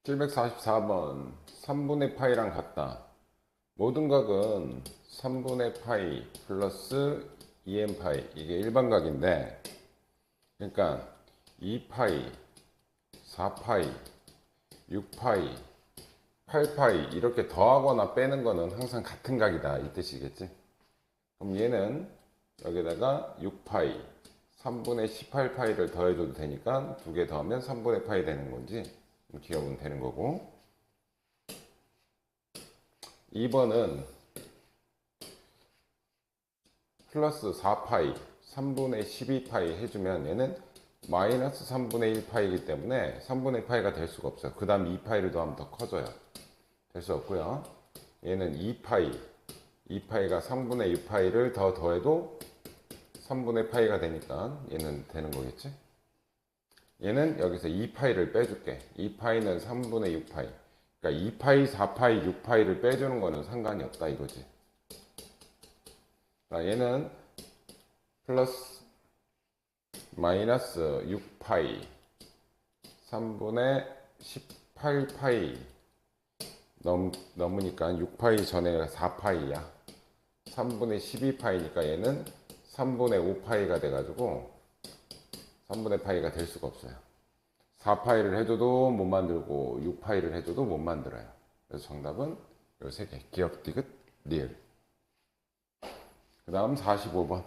744번 3분의 파이랑 같다. 모든 각은 3분의 파이 플러스 2n 파이, 이게 일반각인데, 그러니까 2파이, 4파이, 6파이, 8파이 이렇게 더하거나 빼는 거는 항상 같은 각이다, 이 뜻이겠지. 그럼 얘는 여기다가 6파이 3분의 18파이를 더해줘도 되니까 두 개 더하면 3분의 파이 되는 건지 기억은 되는 거고, 2번은 플러스 4파이 3분의 12파이 해주면 얘는 마이너스 3분의 1파이이기 때문에 3분의 파이가 될 수가 없어요. 그 다음 2파이를 더하면 더 커져요. 될 수 없고요. 얘는 2파이 2파이가 3분의 6파이를 더 더해도 3분의 파이가 되니까 얘는 되는 거겠지. 얘는 여기서 2파이를 빼줄게. 2파이는 3분의 6파이, 그러니까 2파이, 4파이, 6파이를 빼주는 거는 상관이 없다 이거지. 자, 얘는 플러스 마이너스 6파이 3분의 18파이 넘으니까 6파이 전에 4파이야. 3분의 12파이니까 얘는 3분의 5파이가 돼가지고 3분의 파이가 될 수가 없어요. 4파이를 해줘도 못 만들고 6파이를 해줘도 못 만들어요. 그래서 정답은 요 세 개, 기억, 디귿, 리을. 그 다음 45번.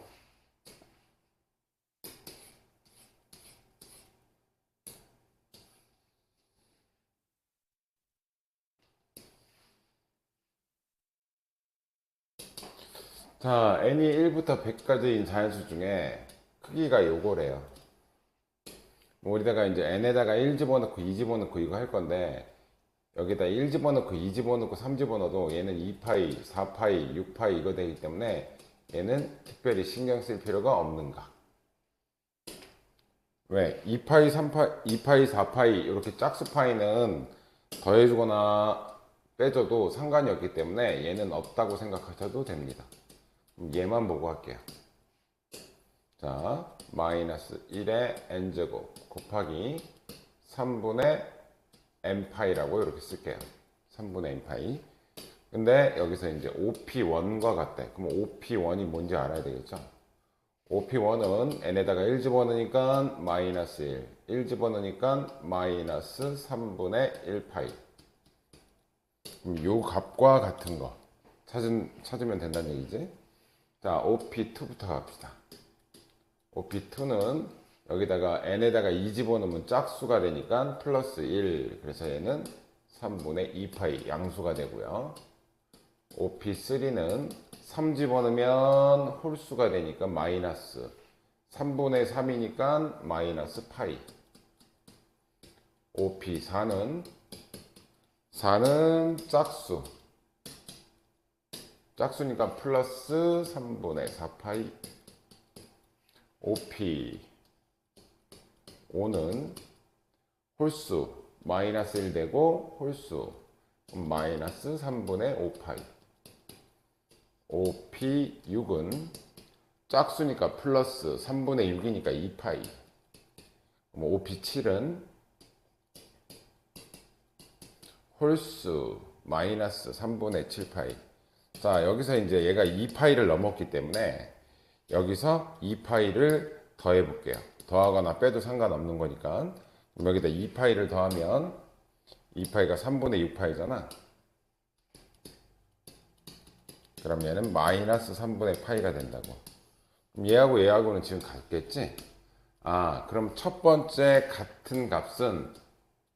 자, n이 1부터 100까지인 자연수 중에 크기가 요거래요. 우리다가 이제 n에다가 1 집어넣고 2 집어넣고 이거 할 건데, 여기다 1 집어넣고 2 집어넣고 3 집어넣어도 얘는 2파이, 4파이, 6파이 이거 되기 때문에 얘는 특별히 신경 쓸 필요가 없는 각. 왜? 2파이, 3파이, 2파이, 4파이 이렇게 짝수 파이는 더해주거나 빼줘도 상관이 없기 때문에 얘는 없다고 생각하셔도 됩니다. 얘만 보고 할게요. 자, 마이너스 1의 n제곱 곱하기 3분의 n파이라고 이렇게 쓸게요. 3분의 n파이. 근데 여기서 이제 OP1과 같대. 그럼 OP1이 뭔지 알아야 되겠죠? OP1은 n에다가 1 집어넣으니까 마이너스 1, 1 집어넣으니까 마이너스 3분의 1파이. 그럼 요 값과 같은 거 찾으면 된다는 얘기지. 자, OP2부터 갑시다. OP2는 여기다가 n에다가 2 집어넣으면 짝수가 되니까 플러스 1, 그래서 얘는 3분의 2파이 양수가 되고요. OP3는 3 집어넣으면 홀수가 되니까 마이너스 3분의 3이니까 마이너스 파이. OP4는 짝수니까 플러스 3분의 4파이. OP5는 홀수 마이너스 1 되고 홀수 마이너스 3분의 5파이. OP6은 짝수니까 플러스 3분의 6이니까 2파이. OP7은 홀수 마이너스 3분의 7파이. 자, 여기서 이제 얘가 2파이를 넘었기 때문에 여기서 2파이를 더해 볼게요. 더하거나 빼도 상관없는 거니까. 그럼 여기다 2파이를 더하면 2파이가 3분의 6파이잖아. 그럼 얘는 마이너스 3분의 파이가 된다고. 그럼 얘하고 얘하고는 지금 같겠지? 아, 그럼 첫 번째 같은 값은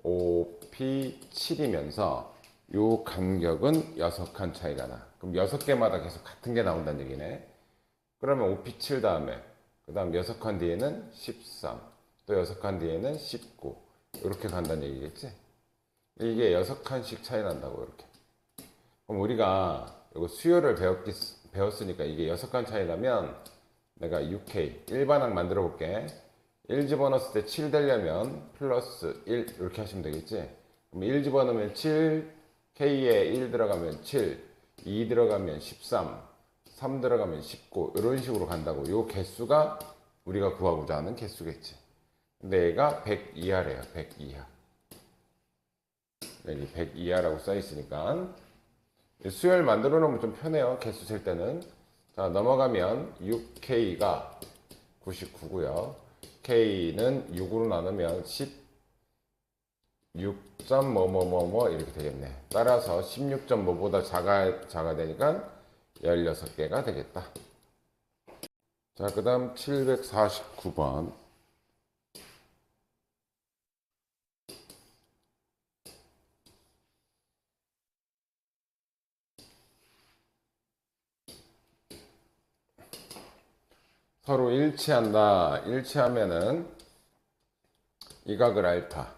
OP7이면서 요 간격은 6칸 차이가 나. 그럼 6개마다 계속 같은 게 나온다는 얘기네. 그러면 OP7 다음에 그 다음 6칸 뒤에는 13, 또 6칸 뒤에는 19 이렇게 간다는 얘기겠지. 이게 6칸씩 차이 난다고. 이렇게. 그럼 우리가 이거 수요를 배웠으니까 이게 6칸 차이 나면 내가 6K 일반항 만들어 볼게. 1 집어넣었을 때 7 되려면 플러스 1 이렇게 하시면 되겠지. 그럼 1 집어넣으면 7, K에 1 들어가면 7, 2 들어가면 13, 3 들어가면 19 이런 식으로 간다고. 요 개수가 우리가 구하고자 하는 개수겠지. 근데 얘가 100 이하래요. 100 이하. 여기 100 이하라고 써 있으니까 수열 만들어 놓으면 좀 편해요. 개수 셀 때는. 자, 넘어가면 6K가 99고요. K는 6으로 나누면 16점 뭐뭐뭐뭐 이렇게 되겠네. 따라서 16점 뭐보다 작아 되니까 16개가 되겠다. 자, 그 다음 749번. 서로 일치한다. 일치하면은 이 각을 알파.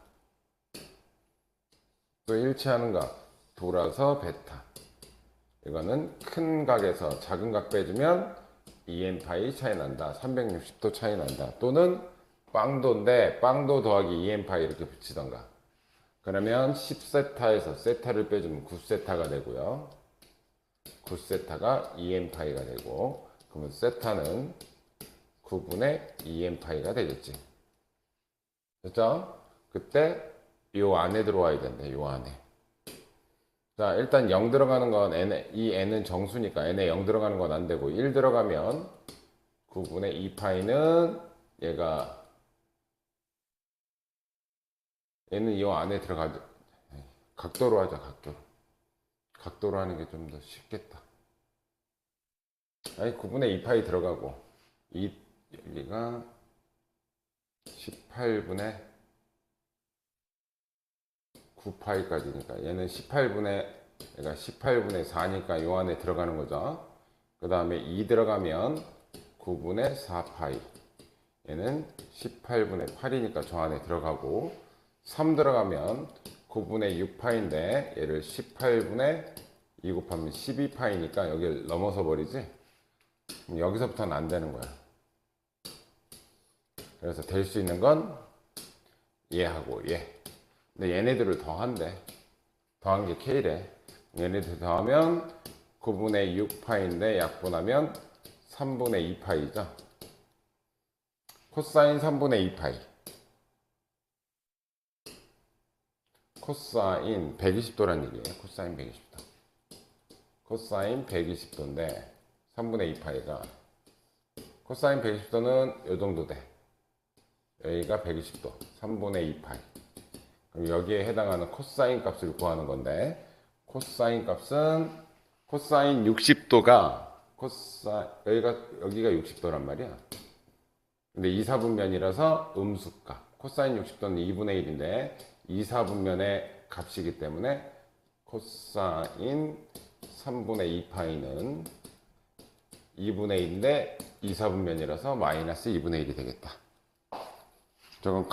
또 일치하는 각 돌아서 베타. 이거는 큰 각에서 작은 각 빼주면 2n파이 차이 난다. 360도 차이 난다. 또는 빵도인데 빵도 더하기 2n파이 이렇게 붙이던가. 그러면 10세타에서 세타를 빼주면 9세타가 되고요. 9세타가 2n파이가 되고, 그러면 세타는 9분의 2n파이가 되겠지. 됐죠? 그때 요 안에 들어와야 된대. 요 안에. 자, 일단 0 들어가는 건 이 n은 정수니까 n에 0 들어가는 건 안 되고, 1 들어가면 9분의 2파이는 얘는 이 안에 들어가죠. 각도로 하자. 각도로 하는 게 좀 더 쉽겠다. 아니, 9분의 2파이 들어가고, 여기가 18분의 9파이까지니까 얘는 18분의 4니까 요 안에 들어가는 거죠. 그 다음에 2 들어가면 9분의 4파이. 얘는 18분의 8이니까 저 안에 들어가고, 3 들어가면 9분의 6파인데 얘를 18분의 2 곱하면 12파이니까 여기를 넘어서 버리지. 그럼 여기서부터는 안 되는 거야. 그래서 될 수 있는 건 얘하고 얘. 근데 얘네들을 더한대. 더한 게 K래. 얘네들 더하면 9분의 6파인데 약분하면 3분의 2파이죠. 코사인 3분의 2파이. 코사인 120도란 얘기예요. 코사인 120도. 코사인 120도인데 3분의 2파이가 코사인 120도는 요 정도 돼. 여기가 120도. 3분의 2파이. 그럼 여기에 해당하는 코사인 값을 구하는 건데, 코사인 값은 코사인 60도가 여기가 60도란 말이야. 근데 2, 4분면이라서 음수값. 코사인 60도는 2분의 1인데 2, 4분면의 값이기 때문에 코사인 3분의 2파이는 2분의 1인데 2, 4분면이라서 마이너스 2분의 1이 되겠다. 저건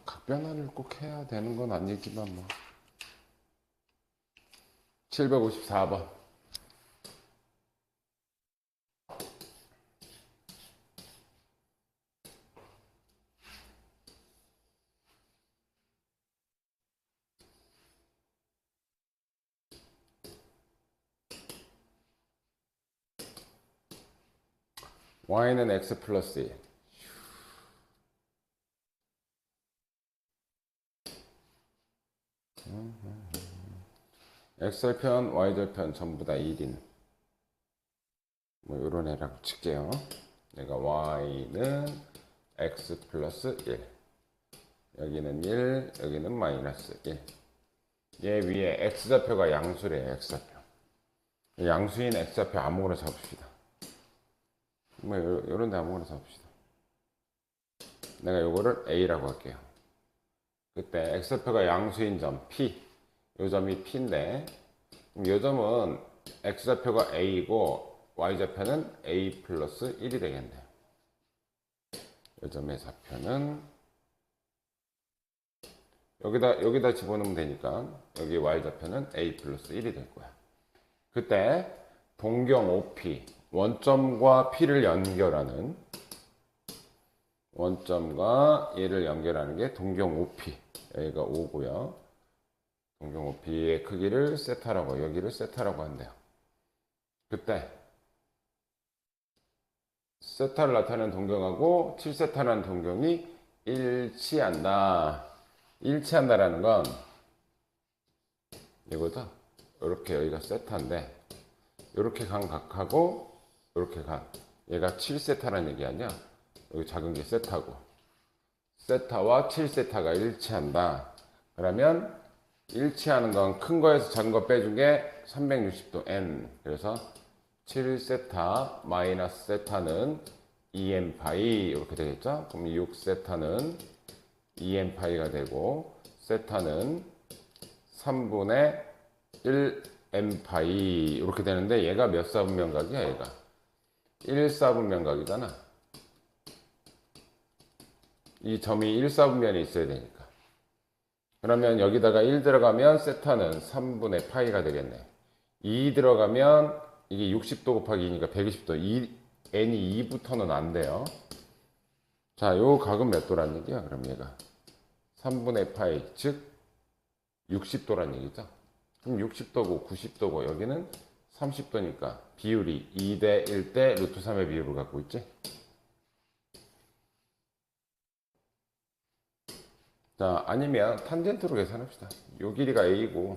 각변환을 꼭 해야 되는 건 아니지만 뭐. 754번. y는 x 플러스 1. x절편, y절편 전부 다 1인 뭐 요런 애라고 칠게요. 내가 y는 x 플러스 1, 여기는 1, 여기는 마이너스 1. 얘 위에 x좌표가 양수래요. x좌표. 양수인 x좌표 아무거나 잡읍시다. 뭐 요런 데 아무거나 잡읍시다. 내가 요거를 a라고 할게요. 그때 x좌표가 양수인 점 p, 요 점이 p인데, 그럼 요 점은 x좌표가 a이고 y좌표는 a 플러스 1이 되겠네요. 요 점의 좌표는 여기다 집어넣으면 되니까 여기 y좌표는 a 플러스 1이 될 거야. 그때 동경 OP, 원점과 P를 연결하는, 원점과 얘를 연결하는 게 동경 OP. 여기가 5고요. 동경 OP의 크기를 세타라고, 여기를 세타라고 한대요. 그때 세타를 나타내는 동경하고 7세타라는 동경이 일치한다. 일치한다라는 건 이거죠. 이렇게 여기가 세타인데 이렇게 간 각하고 이렇게 간 얘가 7세타라는 얘기 아니야? 여기 작은 게 세타고 세타와 7세타가 일치한다. 그러면 일치하는 건 큰 거에서 작은 거 빼준 게 360도 n. 그래서 7세타 마이너스 세타는 2n 파이 이렇게 되겠죠? 그럼 6세타는 2n 파이가 되고 세타는 3분의 1n 파이 이렇게 되는데 얘가 몇 사분면각이야? 얘가 1사분면각이잖아. 이 점이 1사분면에 있어야 되니까. 그러면 여기다가 1 들어가면 세타는 3분의 파이가 되겠네. 2 들어가면 이게 60도 곱하기 2니까 120도. n이 2부터는 안 돼요. 자, 요 각은 몇 도란 얘기야? 그럼 얘가 3분의 파이, 즉 60도란 얘기죠. 그럼 60도고 90도고 여기는 30도니까 비율이 2대 1대 루트 3의 비율을 갖고 있지. 자, 아니면 탄젠트로 계산합시다. 요 길이가 a고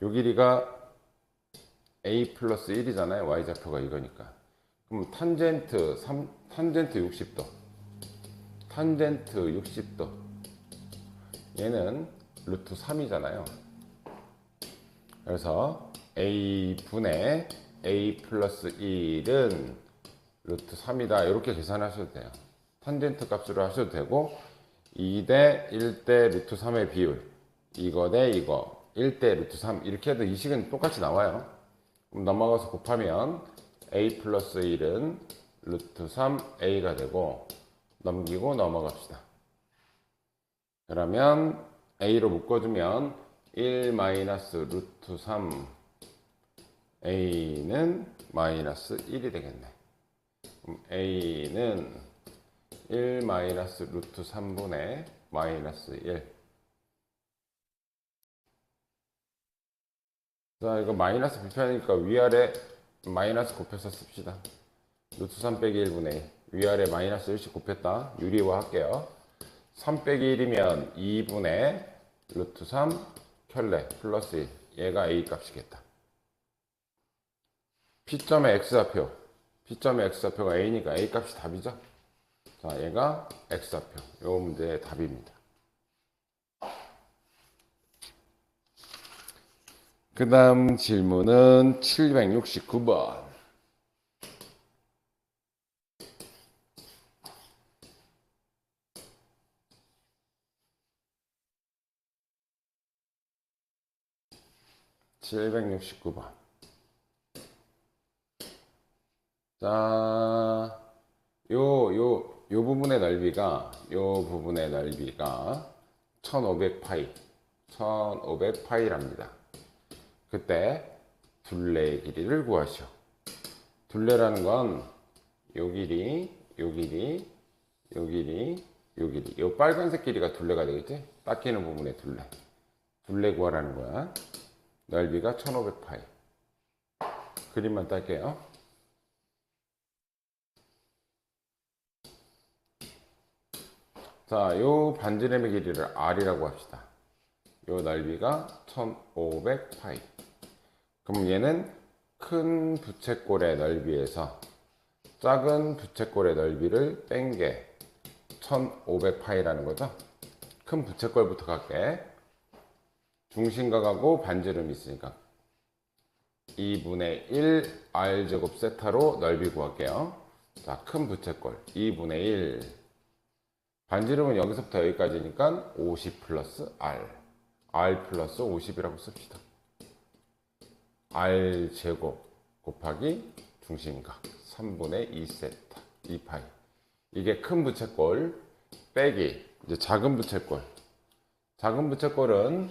요 길이가 a 플러스 1이잖아요. y좌표가 이거니까. 그럼 탄젠트 60도. 탄젠트 60도. 얘는 루트 3이잖아요. 그래서 a분의 a 플러스 1은 루트 3이다. 이렇게 계산하셔도 돼요. 탄젠트 값으로 하셔도 되고 2대 1대 루트 3의 비율 이거 대 이거 1대 루트 3 이렇게 해도 이 식은 똑같이 나와요. 그럼 넘어가서 곱하면 a 플러스 1은 루트 3a가 되고 넘기고 넘어갑시다. 그러면 a로 묶어주면 1 마이너스 루트 3 a는 마이너스 1이 되겠네. 그럼 a는 1 마이너스 루트 3분의 마이너스 1. 자, 이거 마이너스 불편하니까 위아래 마이너스 곱해서 씁시다. 루트 3 빼기 1분의 1. 위아래 마이너스 1씩 곱했다. 유리화 할게요. 3 빼기 1이면 2분의 루트 3 켤레 플러스 1. 얘가 a 값이겠다. P점의 x좌표. P점의 x좌표가 a니까 a 값이 답이죠. 자, 얘가 x좌표. 요 문제의 답입니다. 그 다음 질문은 769번. 자, 요 부분의 넓이가 1500파이, 1500파이랍니다. 그때 둘레의 길이를 구하시오. 둘레라는 건 요 길이, 요 길이, 요 길이, 요 길이. 요 빨간색 길이가 둘레가 되겠지? 닦이는 부분의 둘레. 둘레 구하라는 거야. 넓이가 1500파이. 그림만 딸게요. 자, 요 반지름의 길이를 r이라고 합시다. 요 넓이가 1500파이. 그럼 얘는 큰 부채꼴의 넓이에서 작은 부채꼴의 넓이를 뺀 게 1500파이라는 거죠. 큰 부채꼴부터 갈게. 중심각하고 반지름이 있으니까 2분의 1 r제곱 세타로 넓이 구할게요. 자, 큰 부채꼴 2분의 1. 반지름은 여기서부터 여기까지니까 50 플러스 r. r 플러스 50이라고 씁시다. r 제곱 곱하기 중심각 3분의 2세타 2파이. 이게 큰 부채꼴 빼기 이제 작은 부채꼴. 작은 부채꼴은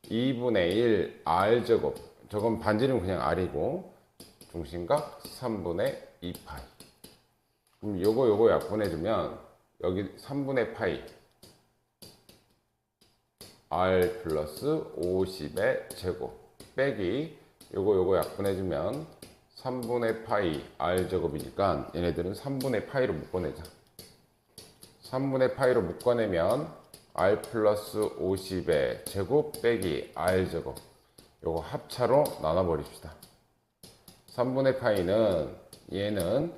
2분의 1 r 제곱. 저건 반지름 그냥 r이고 중심각 3분의 2파이. 그럼 요거 약분해주면 여기 3분의 파이 r 플러스 50의 제곱 빼기 요거 약분해주면 3분의 파이 r 제곱이니까 얘네들은 3분의 파이로 묶어내자. 3분의 파이로 묶어내면 r 플러스 50의 제곱 빼기 r 제곱, 요거 합차로 나눠버립시다. 3분의 파이는 얘는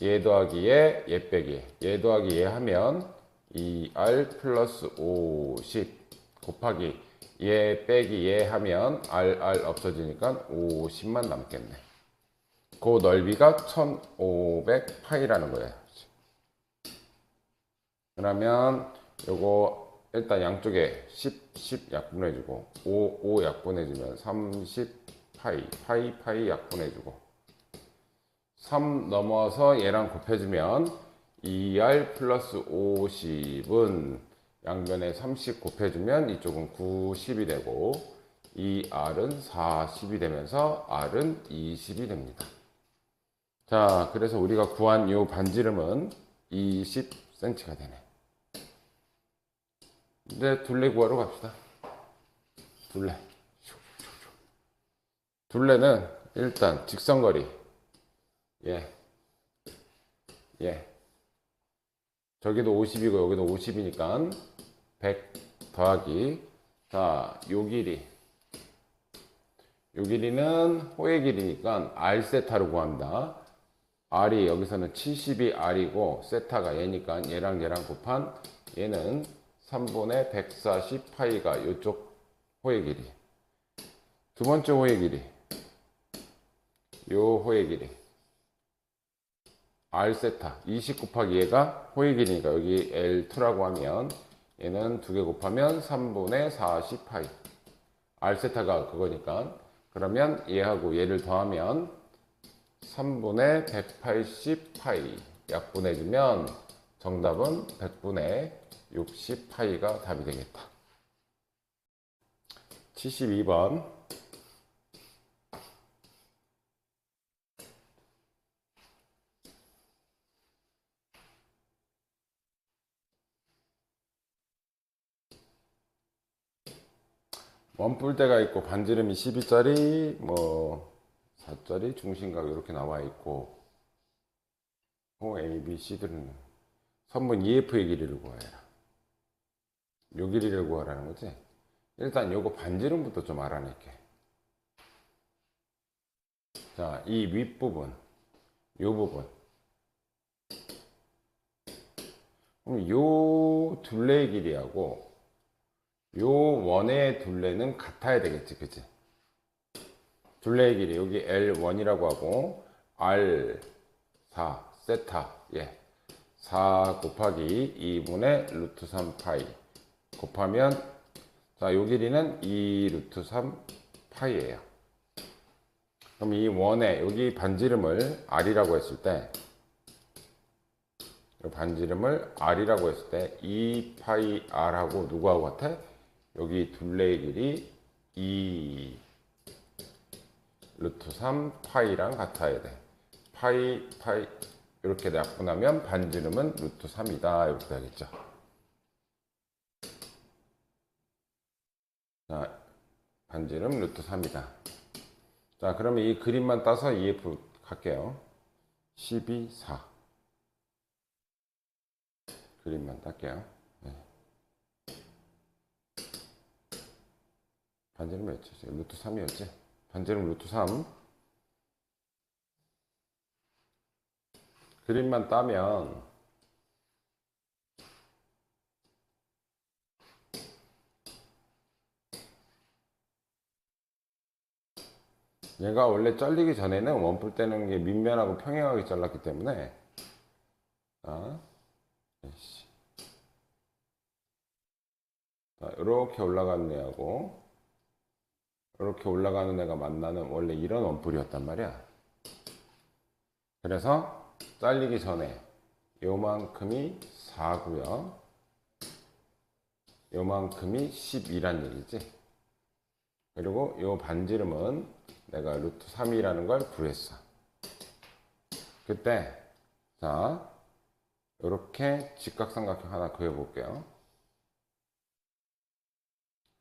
얘 더하기 얘 빼기 얘 더하기 얘 하면 2r 플러스 50 곱하기 얘 빼기 얘 하면 r 없어지니까 50만 남겠네. 그 넓이가 1500 파이라는 거예요. 그러면 요거 일단 양쪽에 10 약분해주고 5 약분해주면 30 파이 약분해주고 3 넘어서 얘랑 곱해주면 2r 플러스 50은 양변에 30 곱해주면 이쪽은 90이 되고 이 r은 40이 되면서 r은 20이 됩니다. 자, 그래서 우리가 구한 이 반지름은 20cm가 되네. 이제 둘레 구하러 갑시다. 둘레는 일단 직선거리 저기도 50이고 여기도 50이니까 100 더하기 자, 요 길이는 호의 길이니까 r 세타로 구합니다. r이 여기서는 70이 r이고 세타가 얘니까 얘랑 곱한 얘는 3분의 140 파이가 이쪽 호의 길이. 두 번째 호의 길이 요 호의 길이 r 세타 20 곱하기 얘가 호의 길이니까 여기 L2라고 하면 얘는 두 개 곱하면 3분의 40 파이 r 세타가 그거니까 그러면 얘하고 얘를 더하면 3분의 180 파이 약분해주면 정답은 100분의 60 파이가 답이 되겠다. 72번 원뿔대가 있고 반지름이 12짜리 뭐 4짜리 중심각 이렇게 나와 있고 A, B, C들은 선분 EF의 길이를 구해라. 요 길이를 구하라는 거지. 일단 요거 반지름부터 좀 알아낼게. 자, 이 윗부분 요 부분 그럼 요 둘레의 길이하고 요 원의 둘레는 같아야 되겠지, 그치? 둘레의 길이 여기 L1이라고 하고 R4 세타 4 곱하기 2분의 루트 3 파이 곱하면 자, 요 길이는 2 루트 3 파이예요. 그럼 이 원의 여기 반지름을 R이라고 했을 때 반지름을 R이라고 했을 때 2 파이 R하고 누구하고 같아? 여기 둘레의 길이 2 루트 3 파이랑 같아야 돼. 파이 이렇게 약분하면 반지름은 루트 3이다 이렇게 되겠죠. 자, 반지름 루트 3이다. 자, 그러면 이 그림만 따서 EF 갈게요. 12, 4 그림만 딸게요. 반지름 몇이지? 루트 3이었지? 반지름 루트 3 그림만 따면 얘가 원래 잘리기 전에는 원뿔 떼는 게 밑면하고 평행하게 잘랐기 때문에 이렇게 올라가는 애하고 이렇게 올라가는 애가 만나는 원래 이런 원뿔이었단 말이야. 그래서 잘리기 전에 요만큼이 4고요. 요만큼이 12란 얘기지. 그리고 요 반지름은 내가 루트 3이라는 걸 구했어. 그때 자 이렇게 직각삼각형 하나 그려볼게요.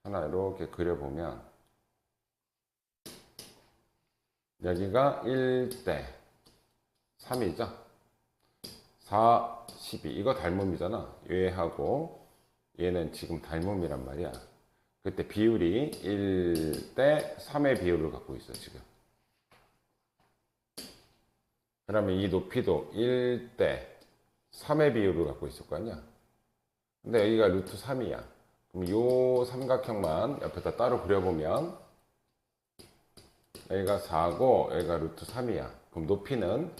하나 이렇게 그려보면 여기가 1대 3이죠. 4, 12 이거 닮음이잖아. 얘하고 얘는 지금 닮음이란 말이야. 그때 비율이 1대 3의 비율을 갖고 있어 지금. 그러면 이 높이도 1대 3의 비율을 갖고 있을 거 아니야. 근데 여기가 루트 3이야. 그럼 이 삼각형만 옆에다 따로 그려보면 여기가 4고 여기가 루트 3이야. 그럼 높이는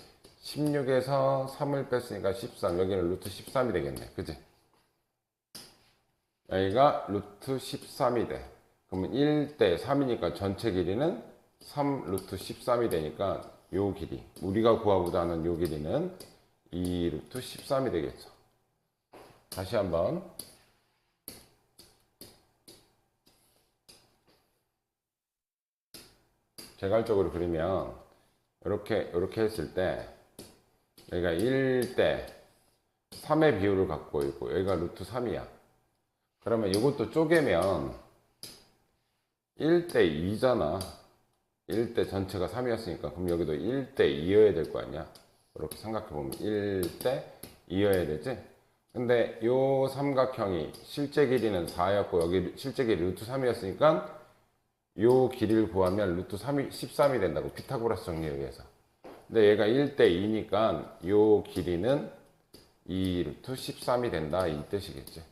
16에서 3을 뺐으니까 13. 여기는 루트 13이 되겠네. 그지? 여기가 루트 13이 돼. 그러면 1대 3이니까 전체 길이는 3 루트 13이 되니까 요 길이, 우리가 구하고자 하는 요 길이는 2 루트 13이 되겠죠. 다시 한번. 개괄적으로 그리면 이렇게 했을 때 여기가 1대 3의 비율을 갖고 있고 여기가 루트 3이야. 그러면 이것도 쪼개면 1대 2잖아. 1대 전체가 3이었으니까 그럼 여기도 1대 2여야 될 거 아니야. 이렇게 생각해보면 1대 2여야 되지. 근데 요 삼각형이 실제 길이는 4였고 여기 실제 길이 루트 3이었으니까 요 길이를 구하면 루트 3이 13이 된다고, 피타고라스 정리에 의해서. 근데 얘가 1대 2니까 요 길이는 2 루트 13이 된다, 이 뜻이겠지.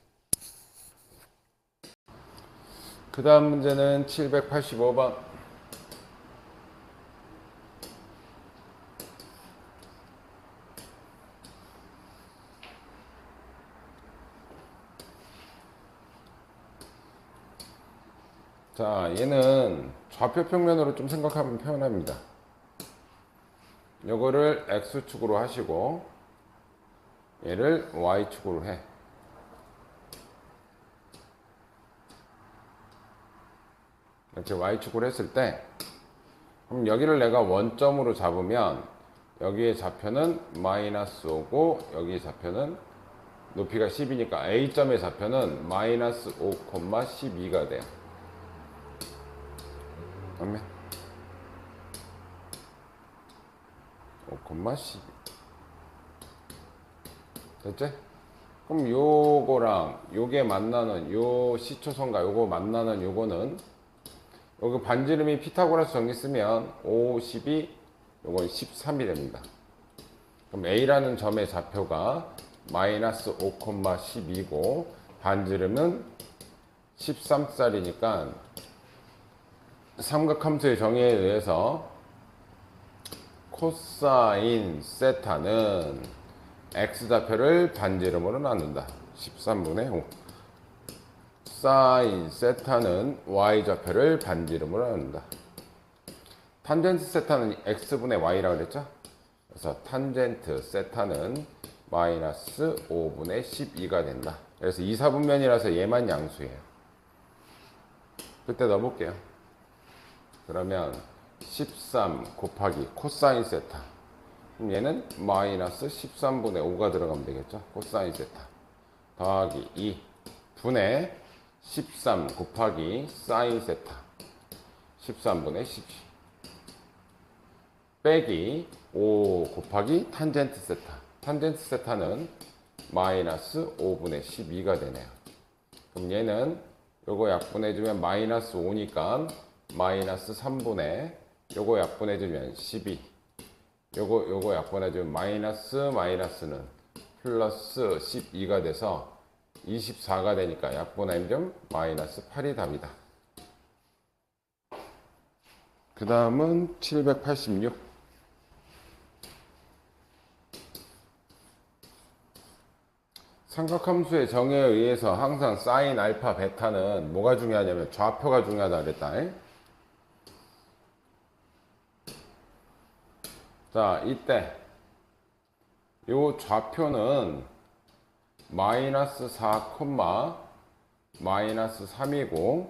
그 다음 문제는 785번. 자, 얘는 좌표 평면으로 좀 생각하면 표현합니다. 요거를 X축으로 하시고 얘를 Y축으로 해. 이렇게 Y축으로 했을 때 그럼 여기를 내가 원점으로 잡으면 여기의 좌표는 마이너스 5고 여기 좌표는 높이가 10이니까 A점의 좌표는 마이너스 5,12가 돼요. 그러면 5,12 됐지? 그럼 요거랑 요게 만나는 요 시초선과 요거 만나는 요거는 여기 반지름이 피타고라스 정리 쓰면 5, 12 요건 13이 됩니다. 그럼 A라는 점의 좌표가 마이너스 5,12고 반지름은 13짜리니까 삼각함수의 정의에 의해서 코사인 세타는 x좌표를 반지름으로 나눈다. 13분의 5. 사인 세타는 y좌표를 반지름으로 나눈다. 탄젠트 세타는 x분의 y라고 그랬죠? 그래서 탄젠트 세타는 마이너스 5분의 12가 된다. 그래서 2, 4분면이라서 얘만 양수예요. 그때 넣어볼게요. 그러면 13 곱하기 코사인 세타. 그럼 얘는 마이너스 13분의 5가 들어가면 되겠죠. 코사인 세타. 더하기 2 분의 13 곱하기 사인 세타. 13분의 12. 빼기 5 곱하기 탄젠트 세타. 탄젠트 세타는 마이너스 5분의 12가 되네요. 그럼 얘는 요거 약분해주면 마이너스 5니까 마이너스 3분의 요거 약분해주면 12. 요거 약분해주면 마이너스는 플러스 12가 돼서 24가 되니까 약분하면 마이너스 8이 답이다. 그 다음은 786. 삼각함수의 정의에 의해서 항상 사인 알파 베타는 뭐가 중요하냐면 좌표가 중요하다 그랬다. 자, 이때 요 좌표는 마이너스 4, 마이너스 3이고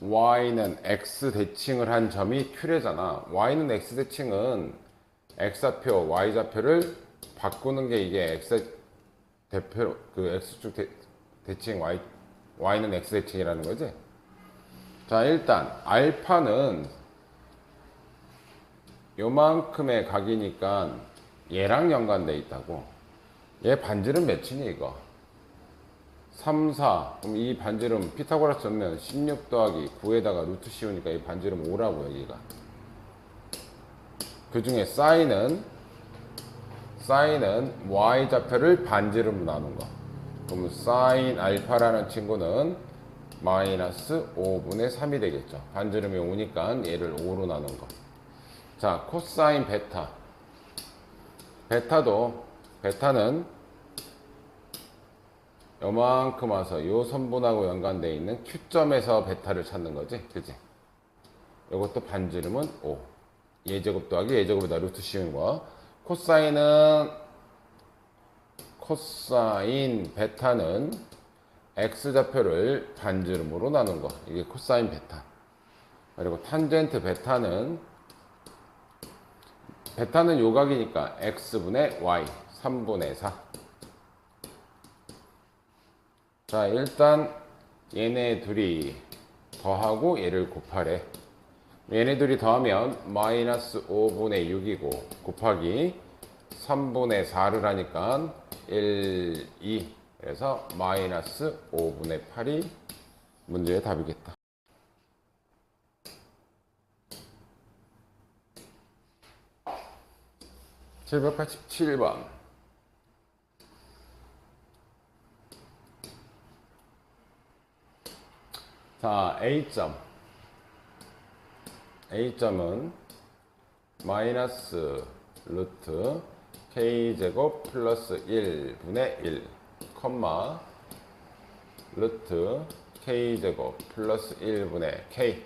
y는 x 대칭을 한 점이 큐레잖아. y는 x 대칭은 x좌표, y좌표를 바꾸는 게 이게 x 대표 그 x축 대칭 y는 x 대칭이라는 거지. 자, 일단 알파는 요만큼의 각이니까 얘랑 연관돼 있다고. 얘 반지름 몇이니 이거? 3, 4. 그럼 이 반지름 피타고라스 전면 16 더하기 9에다가 루트 씌우니까 이 반지름 5라고 여기가. 그 중에 사인은 y좌표를 반지름으로 나눈 거. 그럼 사인 알파라는 친구는 마이너스 5분의 3이 되겠죠. 반지름이 5니까 얘를 5로 나눈 거. 자, 코사인 베타. 베타는 요만큼 와서 요 선분하고 연관되어 있는 Q점에서 베타를 찾는 거지. 그지? 요것도 반지름은 5. 예제곱 더하기 예제곱에다 루트 씌우는 거. 코사인 베타는 X좌표를 반지름으로 나눈 거. 이게 코사인 베타. 그리고 탄젠트 베타는 요각이니까 X분의 Y 3분의 4. 자, 일단 얘네 둘이 더하고 얘를 곱하래. 얘네 둘이 더하면 마이너스 5분의 6이고 곱하기 3분의 4를 하니까 1, 2. 그래서 마이너스 5분의 8이 문제의 답이겠다. (787번) 자, A점은 마이너스 루트 K제곱 플러스 1분의 1 컴마 루트 K제곱 플러스 1분의 K.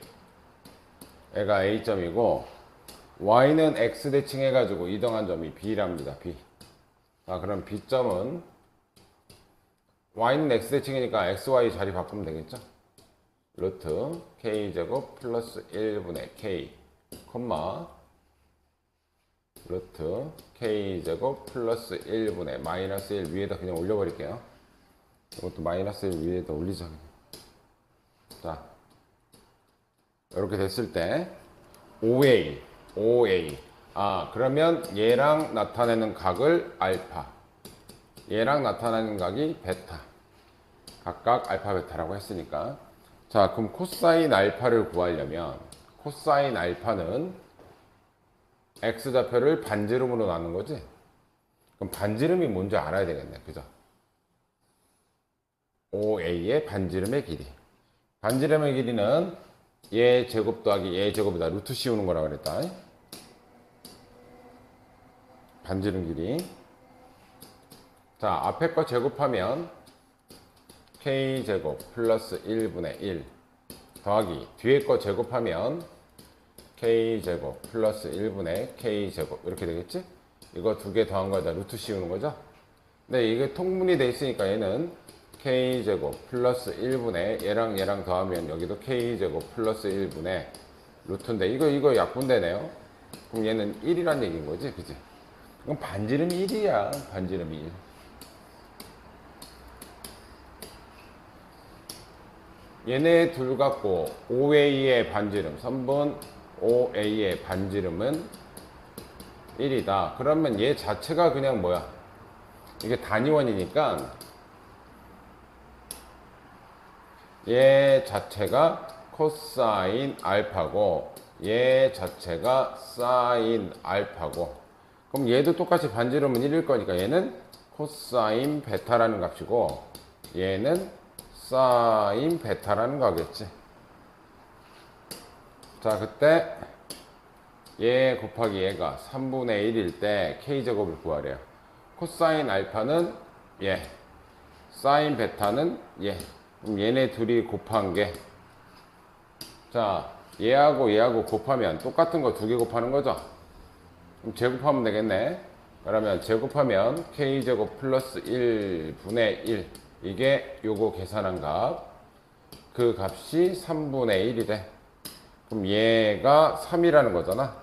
얘가 A점이고 Y는 X 대칭해가지고 이동한 점이 B랍니다. B. 자, 그럼 B점은 Y는 X 대칭이니까 XY 자리 바꾸면 되겠죠? 루트 K제곱 플러스 1분의 K 콤마 루트 K제곱 플러스 1분의 마이너스 1 위에다 그냥 올려버릴게요. 이것도 마이너스 1 위에다 올리자. 자, 이렇게 됐을 때 OA. 그러면 얘랑 나타내는 각을 알파, 얘랑 나타내는 각이 베타. 각각 알파, 베타라고 했으니까. 자, 그럼 코사인 알파를 구하려면 코사인 알파는 X좌표를 반지름으로 나눈 거지? 그럼 반지름이 뭔지 알아야 되겠네. 그죠? OA의 반지름의 길이. 반지름의 길이는 얘 제곱 더하기 얘 제곱에다 루트 씌우는 거라고 그랬다. 반지름 길이. 자, 앞에 거 제곱하면 K제곱 플러스 1분의 1 더하기 뒤에 거 제곱하면 K제곱 플러스 1분의 K제곱 이렇게 되겠지? 이거 두 개 더한 거에다 루트 씌우는 거죠? 근데 이게 통분이 돼 있으니까 얘는 K제곱 플러스 1분의 얘랑 더하면 여기도 K제곱 플러스 1분의 루트인데 이거 약분되네요. 그럼 얘는 1이란 얘기인 거지, 그지? 그럼 반지름이 1이야. 반지름이 1. 얘네 둘 갖고 OA의 반지름, 선분 OA의 반지름은 1이다. 그러면 얘 자체가 그냥 뭐야? 이게 단위원이니까 얘 자체가 코사인 알파고 얘 자체가 사인 알파고 그럼 얘도 똑같이 반지름은 1일 거니까 얘는 코사인 베타라는 값이고 얘는 사인 베타라는 거겠지. 자, 그때 얘 곱하기 얘가 3분의 1일 때 K제곱을 구하래요. 코사인 알파는 얘, 사인 베타는 얘. 그럼 얘네 둘이 곱한 게, 자, 얘하고 곱하면 똑같은 거 두 개 곱하는 거죠? 그럼 제곱하면 되겠네. 그러면 제곱하면 K제곱 플러스 1분의 1. 이게 요거 계산한 값. 그 값이 3분의 1이래. 그럼 얘가 3이라는 거잖아.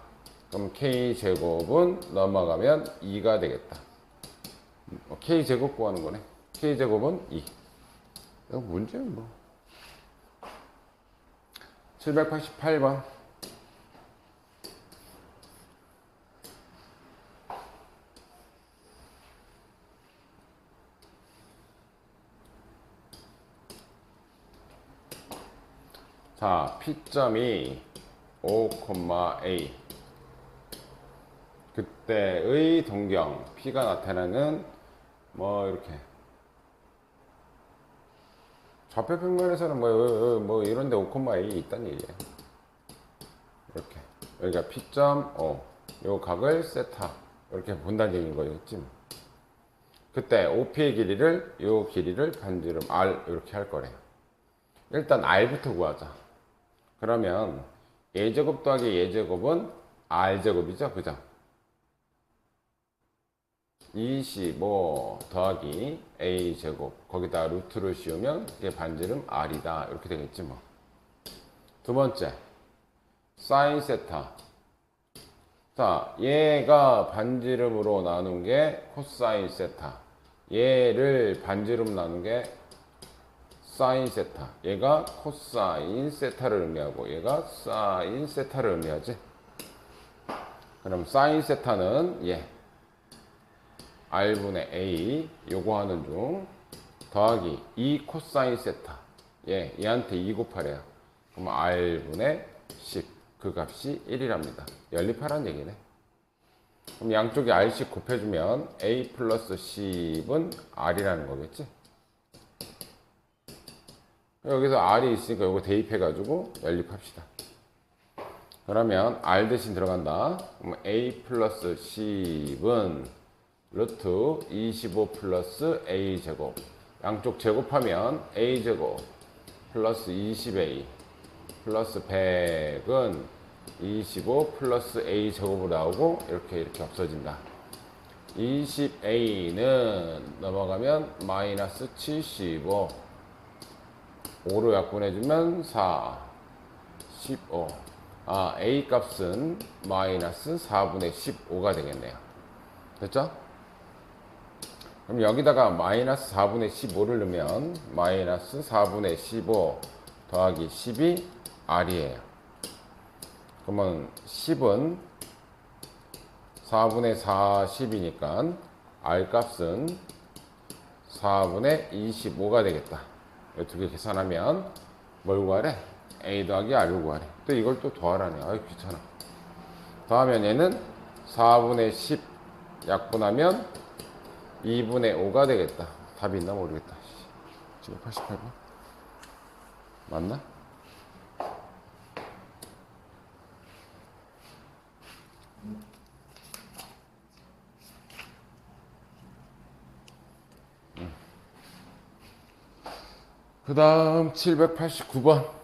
그럼 K제곱은 넘어가면 2가 되겠다. K제곱 구하는 거네. K제곱은 2. 이거 문제는 뭐. 788번. 자, P점이 5,A. 그때의 동경, P가 나타나는 뭐 이렇게 좌표 평면에서는 뭐 이런데 5,A 있다는 얘기예요. 이렇게 여기가 P점 O, 요 각을 세타 이렇게 본다는 얘기인 거겠지 뭐. 그때 OP의 길이를 요 길이를 반지름 R 이렇게 할 거래요. 일단 R부터 구하자. 그러면 A제곱 더하기 A제곱은 R제곱이죠, 그죠? 25 더하기 A제곱, 거기다 루트를 씌우면 이게 반지름 R이다 이렇게 되겠지 뭐. 두 번째 사인 세타. 자, 얘가 반지름으로 나눈 게 코사인 세타, 얘를 반지름 나눈 게 사인 세타, 얘가 코사인 세타를 의미하고 얘가 사인 세타를 의미하지. 그럼 사인 세타는 얘 R분의 A 요거 하는 중 더하기 2 코사인 세타, 얘한테 2 곱하래요. 그럼 R분의 10, 그 값이 1이랍니다. 연립하라는 얘기네. 그럼 양쪽에 R씩 곱해주면 A 플러스 10은 R이라는 거겠지. 여기서 R이 있으니까 이거 대입해가지고 연립합시다. 그러면 R 대신 들어간다. 그럼 A 플러스 10은 루트 25 플러스 A제곱. 양쪽 제곱하면 A제곱 플러스 20A 플러스 100은 25 플러스 A제곱으로 나오고 이렇게 없어진다. 20A는 넘어가면 마이너스 75, 5로 약분해주면 4, 15. A 값은 마이너스 4분의 15가 되겠네요. 됐죠? 그럼 여기다가 마이너스 4분의 15를 넣으면 마이너스 4분의 15 더하기 10이 R이에요. 그러면 10은 4분의 40이니까 R 값은 4분의 25가 되겠다. 이 두 개 계산하면 뭘 구하래? A 더하기 R을 구하래. 또 이걸 또 더하라네. 아유 귀찮아. 더하면 얘는 4분의 10 약분하면 2분의 5가 되겠다. 답이 있나 모르겠다. 788번? 맞나? 그 다음 789번.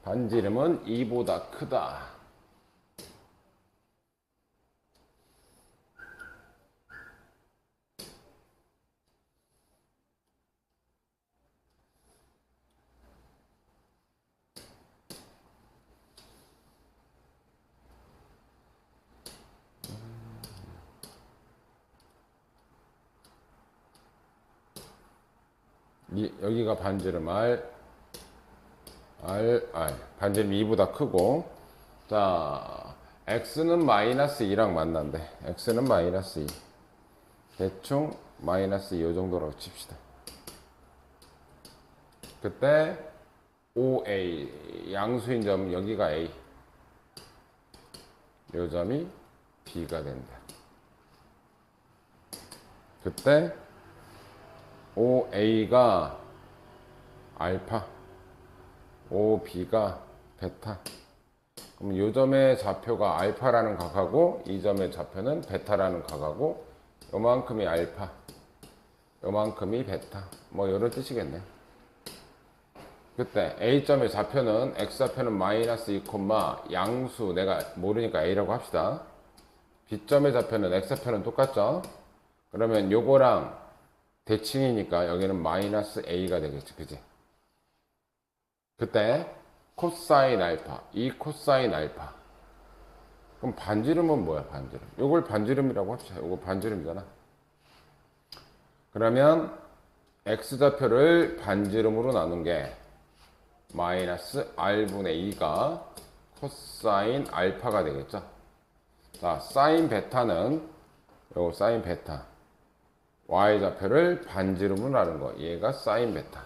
반지름은 2보다 크다. 여기가 반지름 R, 반지름 2보다 크고, 자, X는 마이너스 2랑 만난대. X는 마이너스 2. 대충 마이너스 2 요 정도라고 칩시다. 그때 OA, 양수인 점 여기가 A, 요 점이 B가 된다. 그때 OA가 알파, OB가 베타. 그럼 이 점의 좌표가 알파라는 각하고 이 점의 좌표는 베타라는 각하고 요만큼이 알파, 요만큼이 베타. 뭐 이런 뜻이겠네. 그때 A점의 좌표는 X좌표는 마이너스 2, 양수 내가 모르니까 A라고 합시다. B점의 좌표는 X좌표는 똑같죠? 그러면 요거랑 대칭이니까 여기는 마이너스 A가 되겠지, 그지? 그때 코사인 알파, 이 코사인 알파. 그럼 반지름은 뭐야, 반지름? 요걸 반지름이라고 합시다. 요거 반지름이잖아. 그러면 X좌표를 반지름으로 나눈 게 마이너스 r분의 2가 코사인 알파가 되겠죠. 자, 사인 베타는 요거 사인 베타 y좌표를 반지름으로 하는 거, 얘가 사인 베타.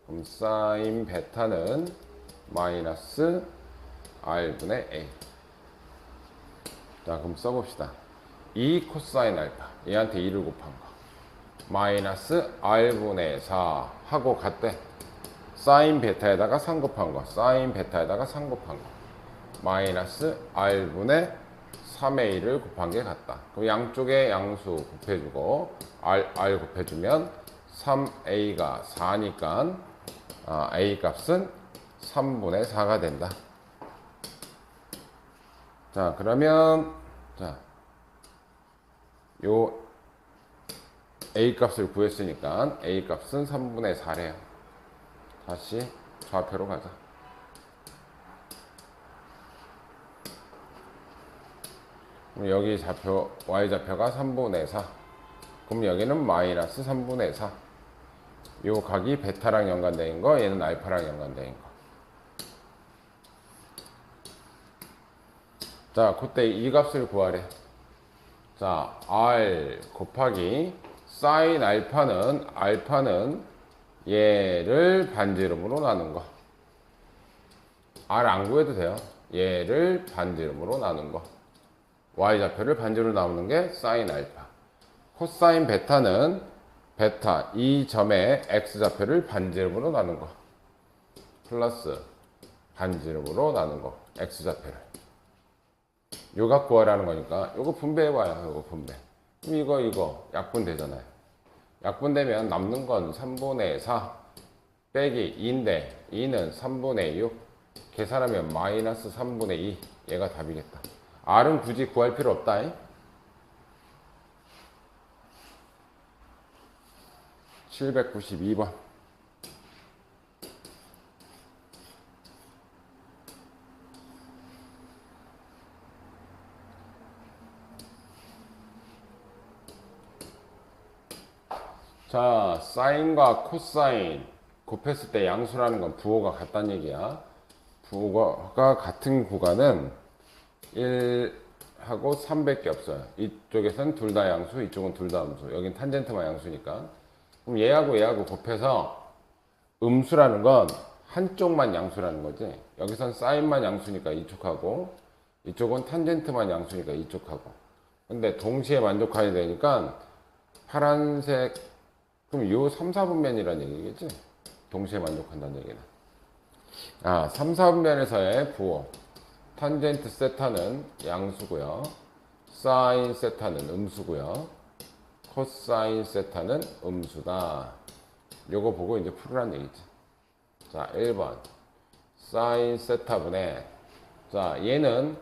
그럼 사인 베타는 마이너스 r분의 a. 자, 그럼 써봅시다. 2 코사인 알파, 얘한테 2를 곱한 거 마이너스 r분의 4 하고 갔대. 사인 베타에다가 3 곱한 거, 사인 베타에다가 3 곱한 거 마이너스 r분의 3a 를 곱한 게 같다. 그럼 양쪽에 양수 곱해주고 r 곱해주면 3a가 4니까 a 값은 3분의 4가 된다. 자, 그러면 자, 요 a 값을 구했으니까 a 값은 3분의 4래요. 다시 좌표로 가자. 그럼 여기 좌표 y좌표가 3분의 4. 그럼 여기는 마이너스 3분의 4. 요 각이 베타랑 연관된 거, 얘는 알파랑 연관된 거. 자, 그때 이 값을 구하래. 자, r 곱하기 사인 알파는 얘를 반지름으로 나눈 거. r 안 구해도 돼요. 얘를 반지름으로 나눈 거. y좌표를 반지름으로 나누는 게 사인 알파. 코사인 베타는 베타 이 점의 x좌표를 반지름으로 나눈 거. 플러스 반지름으로 나눈 거. x좌표를. 요각 구하라는 거니까 요거 분배해봐요. 요거 분배. 그럼 이거 약분되잖아요. 약분되면 남는 건 3분의 4 빼기 2인데 2는 3분의 6 계산하면 마이너스 3분의 2. 얘가 답이겠다. r은 굳이 구할 필요 없다. 792번. 자, 사인과 코사인 곱했을 때 양수라는 건 부호가 같다는 얘기야. 부호가 같은 구간은 1하고 3밖에 없어요. 이쪽에선 둘 다 양수, 이쪽은 둘 다 음수. 여긴 탄젠트만 양수니까. 그럼 얘하고 곱해서 음수라는 건 한쪽만 양수라는 거지. 여기선 사인만 양수니까 이쪽하고, 이쪽은 탄젠트만 양수니까 이쪽하고. 근데 동시에 만족해야 되니까 파란색, 그럼 요 3, 4분면이라는 얘기겠지? 동시에 만족한다는 얘기는. 3, 4분면에서의 부호. 탄젠트 세타는 양수고요. 사인 세타는 음수고요. 코사인 세타는 음수다. 요거 보고 이제 풀으란 얘기지. 자, 1번. 사인 세타분의, 자, 얘는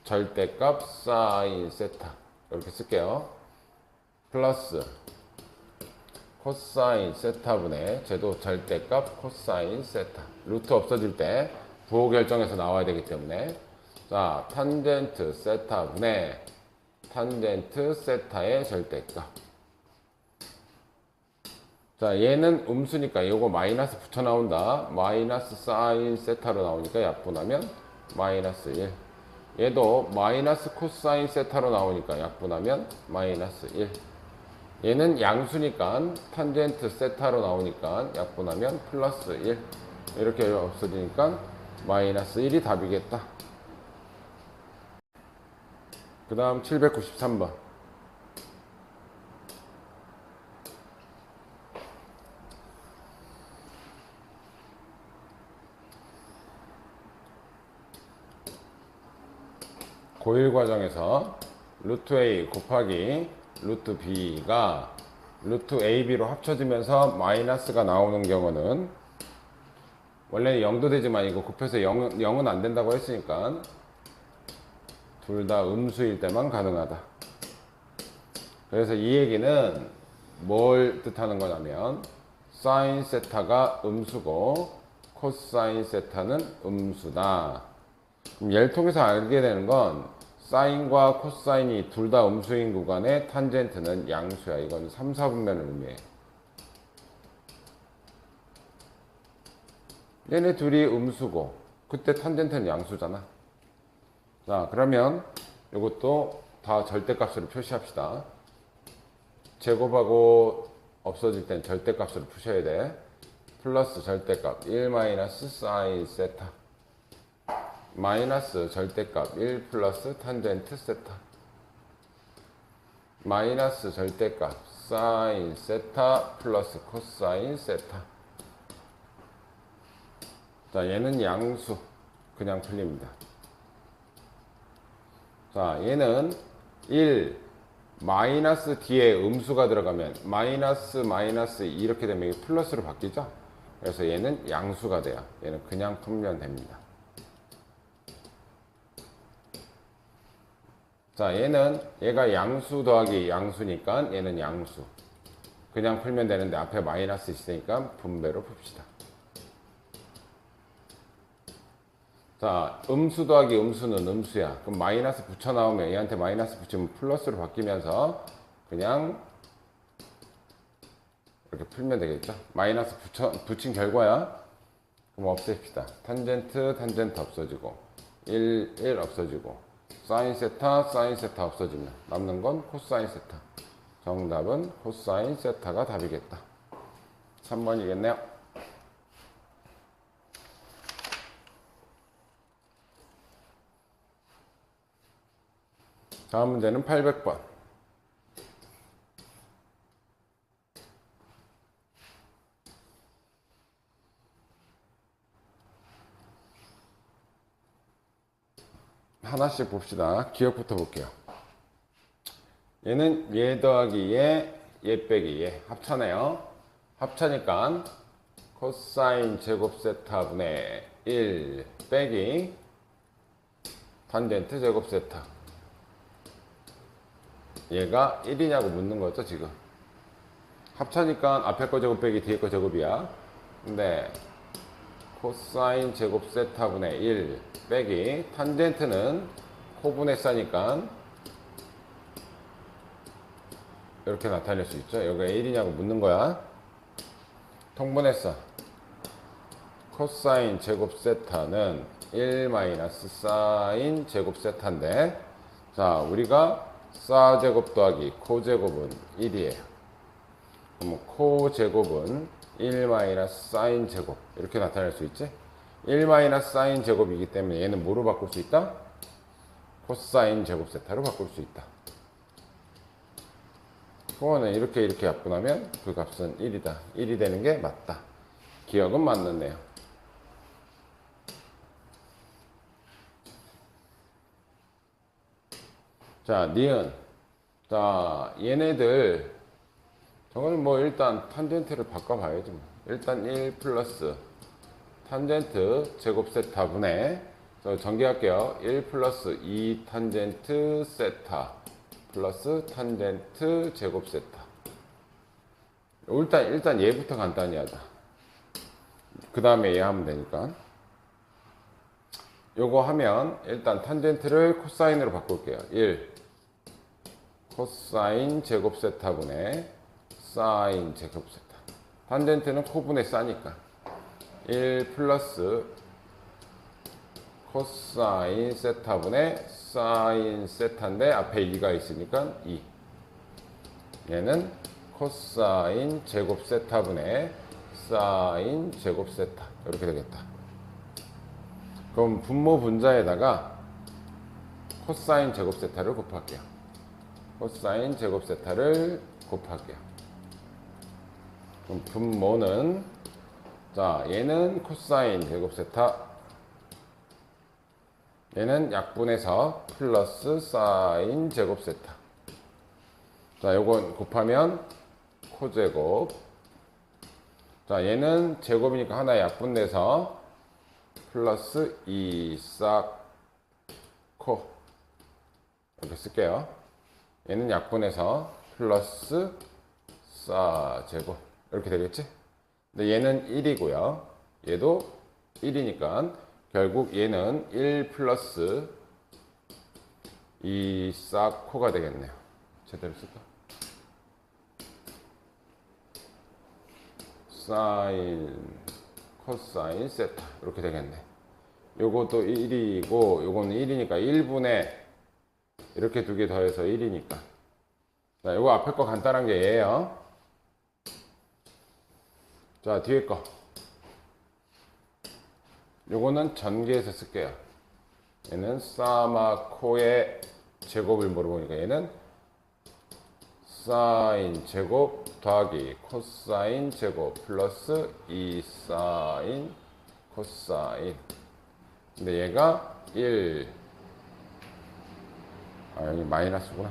절대값 사인 세타. 이렇게 쓸게요. 플러스 코사인 세타분의, 쟤도 절대값 코사인 세타. 루트 없어질 때 부호 결정에서 나와야 되기 때문에, 자, 탄젠트 세타분의 탄젠트 세타의 절대값. 자, 얘는 음수니까 요거 마이너스 붙어 나온다. 마이너스 사인 세타로 나오니까 약분하면 마이너스 1. 얘도 마이너스 코사인 세타로 나오니까 약분하면 마이너스 1. 얘는 양수니까 탄젠트 세타로 나오니까 약분하면 플러스 1. 이렇게 없어지니까 마이너스 1이 답이겠다. 그 다음 793번. 고1 과정에서 루트 A 곱하기 루트 B가 루트 AB로 합쳐지면서 마이너스가 나오는 경우는, 원래는 0도 되지만 이거 곱해서 0은 안 된다고 했으니까 둘 다 음수일 때만 가능하다. 그래서 이 얘기는 뭘 뜻하는 거냐면, 사인 세타가 음수고 코사인 세타는 음수다. 그럼 얘를 통해서 알게 되는 건, 사인과 코사인이 둘 다 음수인 구간의 탄젠트는 양수야. 이건 3, 4분면을 의미해. 얘네 둘이 음수고 그때 탄젠트는 양수잖아. 자, 그러면 이것도 다 절대값으로 표시합시다. 제곱하고 없어질 땐 절대값으로 푸셔야 돼. 플러스 절대값 1 마이너스 사인 세타 마이너스 절대값 1 플러스 탄젠트 세타 마이너스 절대값 사인 세타 플러스 코사인 세타. 자, 얘는 양수 그냥 풀립니다. 자, 얘는 1 마이너스 뒤에 음수가 들어가면 마이너스 마이너스 이렇게 되면 이게 플러스로 바뀌죠. 그래서 얘는 양수가 돼요. 얘는 그냥 풀면 됩니다. 자, 얘가 양수 더하기 양수니까 얘는 양수 그냥 풀면 되는데 앞에 마이너스 있으니까 분배로 풉시다. 자, 음수 더하기 음수는 음수야. 그럼 마이너스 붙여 나오면 얘한테 마이너스 붙이면 플러스로 바뀌면서 그냥 이렇게 풀면 되겠죠. 마이너스 붙인 결과야. 그럼 없앱시다. 탄젠트 없어지고 1 없어지고 사인 세타 없어지면 남는 건 코사인 세타. 정답은 코사인 세타가 답이겠다. 3번이겠네요. 다음 문제는 800번. 하나씩 봅시다. 기억부터 볼게요. 얘는 얘 더하기 얘 빼기 얘 합차네요. 합차니까 코사인 제곱 세타 분의 1 빼기 탄젠트 제곱 세타. 얘가 1이냐고 묻는 거죠, 지금. 합차니까 앞에 거 제곱 빼기 뒤에 거 제곱이야. 근데 코사인 제곱 세타분의 1 빼기 탄젠트는 코분의 싸니까 이렇게 나타낼 수 있죠. 여기가 1이냐고 묻는 거야. 통분했어. 코사인 제곱 세타는 1 마이너스 사인 제곱 세타인데, 자, 우리가 사 제곱 더하기 코 제곱은 1이에요. 그럼 코 제곱은 1 마이너스 사인 제곱 이렇게 나타낼 수 있지. 1 마이너스 사인 제곱이기 때문에 얘는 뭐로 바꿀 수 있다? 코사인 제곱 세타로 바꿀 수 있다. 그거는 이렇게 바꾸면 그 값은 1이다. 1이 되는 게 맞다. 기억은 맞는데요. 자, 니은. 자, 얘네들 저걸 뭐 일단 탄젠트를 바꿔봐야지 뭐. 일단 1 플러스 탄젠트 제곱 세타 분의, 저 전개할게요. 1 플러스 2 탄젠트 세타 플러스 탄젠트 제곱 세타. 일단 얘부터 간단히 하자. 그 다음에 얘 하면 되니까. 요거 하면 일단 탄젠트를 코사인으로 바꿀게요. 1 코사인 제곱 세타분의 사인 제곱 세타. 탄젠트는 코분의 싸니까 1 플러스 코사인 세타분의 사인 세타인데 앞에 2가 있으니까 2. 얘는 코사인 제곱 세타분의 사인 제곱 세타 이렇게 되겠다. 그럼 분모 분자에다가 코사인 제곱 세타를 곱할게요. 코사인 제곱 세타를 곱할게요. 그럼 분모는, 자, 얘는 코사인 제곱 세타, 얘는 약분해서 플러스 사인 제곱 세타. 자, 요건 곱하면 코제곱. 자, 얘는 제곱이니까 하나 약분돼서 플러스 2 싹 코 이렇게 쓸게요. 얘는 약분해서 플러스 4 제곱 이렇게 되겠지? 근데 얘는 1이고요. 얘도 1이니까 결국 얘는 1 플러스 2 싹 코가 되겠네요. 제대로 쓸까? 사인 코사인 세타 이렇게 되겠네. 요것도 1이고 요거는 1이니까 1분의 이렇게 두 개 더해서 1이니까. 자, 요거 앞에 거 간단한 게 얘예요. 자, 뒤에 거. 요거는 전개해서 쓸게요. 얘는 사마코의 제곱을 물어보니까 얘는 사인 제곱 더하기 코사인 제곱 플러스 2 사인 코사인. 근데 얘가 1. 아, 여기 마이너스구나.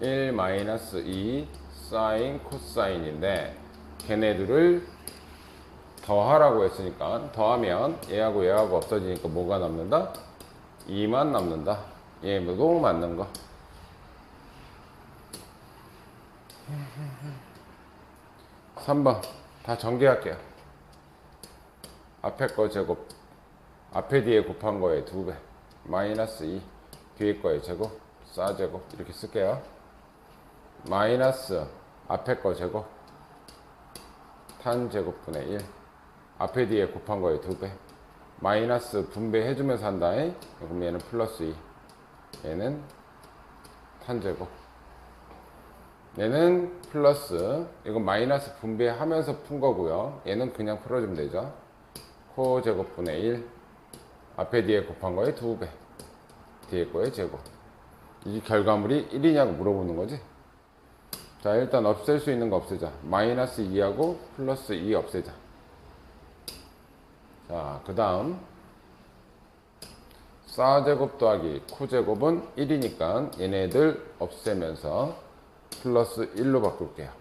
1 마이너스 2 사인 코사인인데 걔네들을 더하라고 했으니까 더하면 얘하고 얘하고 없어지니까 뭐가 남는다? 2만 남는다. 얘도 맞는 거. (3번) 다 전개할게요. 앞에 거 제곱, 앞에 뒤에 곱한 거에 2배 마이너스 2 뒤에 거에 제곱 4제곱 이렇게 쓸게요. 마이너스 앞에 거 제곱 탄 제곱분의 1 앞에 뒤에 곱한 거에 2배 마이너스 분배해주면서 한다. 그럼 얘는 플러스 2 얘는 탄 제곱 얘는 플러스 이건 마이너스 분배하면서 푼 거고요. 얘는 그냥 풀어주면 되죠. 코 제곱분의 1 앞에 뒤에 곱한 거에 2배 뒤에 거에 제곱. 이 결과물이 1이냐고 물어보는 거지. 자, 일단 없앨 수 있는 거 없애자. 마이너스 2하고 플러스 2 없애자. 자, 그 다음 4제곱 더하기 코제곱은 1이니까 얘네들 없애면서 플러스 1로 바꿀게요.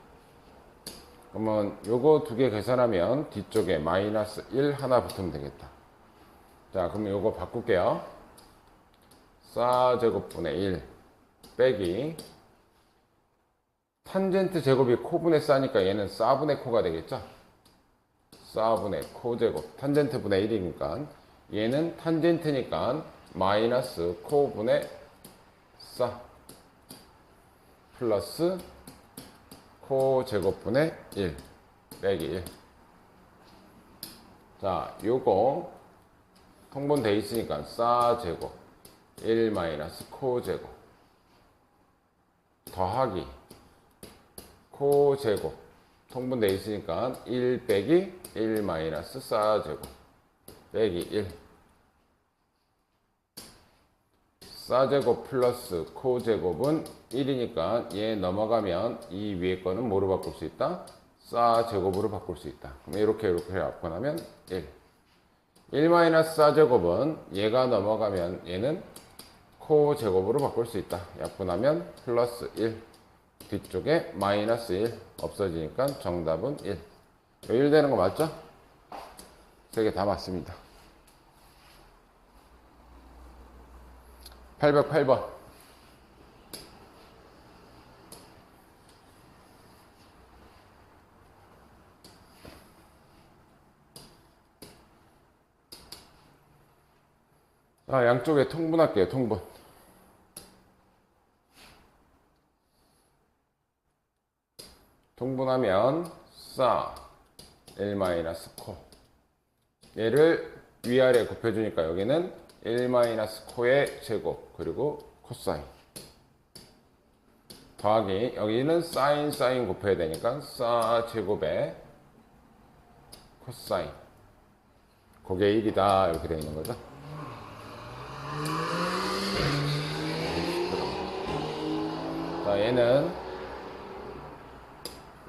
그러면 요거 두 개 계산하면 뒤쪽에 마이너스 1 하나 붙으면 되겠다. 자, 그러면 요거 바꿀게요. 4제곱분의 1 빼기 탄젠트 제곱이 코분의 싸니까 얘는 싸분의 코가 되겠죠. 싸분의 코제곱 탄젠트 분의 1이니까 얘는 탄젠트니까 마이너스 코분의 싸 플러스 코제곱분의 1 빼기 1. 자, 요거 통분돼 있으니까 싸제곱 1 마이너스 코제곱 더하기 코제곱 통분돼 있으니까 1 빼기 1 마이너스 싸제곱 빼기 1 싸제곱 플러스 코제곱은 1이니까 얘 넘어가면 이 위에 거는 뭐로 바꿀 수 있다? 싸제곱으로 바꿀 수 있다. 그럼 이렇게 바꿔 나면 1 1 마이너스 싸제곱은 얘가 넘어가면 얘는 코제곱으로 바꿀 수 있다. 약분하면 플러스 1 뒤쪽에 마이너스 1 없어지니까 정답은 1. 1 되는 거 맞죠? 세 개 다 맞습니다. 808번. 자, 양쪽에 통분할게요. 통분. 통분하면 싸 1 마이너스 코. 얘를 위아래 곱해주니까 여기는 1 마이너스 코의 제곱 그리고 코사인 더하기 여기는 사인 곱해야 되니까 싸 제곱에 코사인 그게 1이다 이렇게 되어 있는 거죠. 자,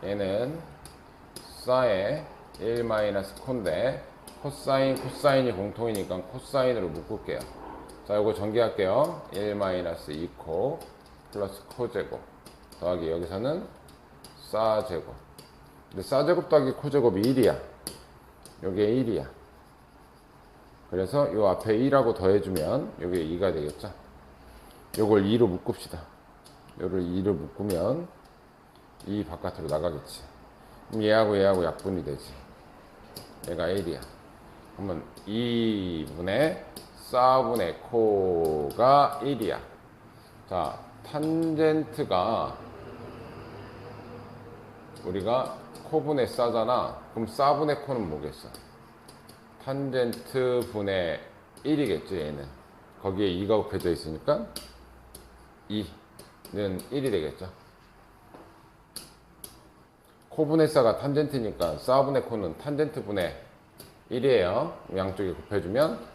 얘는 싸의 1 마이너스 코인데 코사인이 공통이니까 코사인으로 묶을게요. 자, 이거 전개할게요. 1 마이너스 2코 플러스 코제곱 더하기 여기서는 싸제곱. 근데 싸제곱 더하기 코제곱이 1이야. 요게 1이야. 그래서 요 앞에 1하고 더해주면 요게 2가 되겠죠. 요걸 2로 묶읍시다. 요를 2로 묶으면 2 바깥으로 나가겠지. 그럼 얘하고 약분이 되지. 얘가 1이야. 그러면 2분의 4분의 코가 1이야. 자, 탄젠트가 우리가 코분의 싸잖아. 그럼 싸분의 코는 뭐겠어? 탄젠트 분의 1이겠죠, 얘는. 거기에 2가 곱해져 있으니까 2는 1이 되겠죠. 코분의 싸가 탄젠트니까 싸분의 코는 탄젠트 분의 1이에요. 양쪽에 곱해주면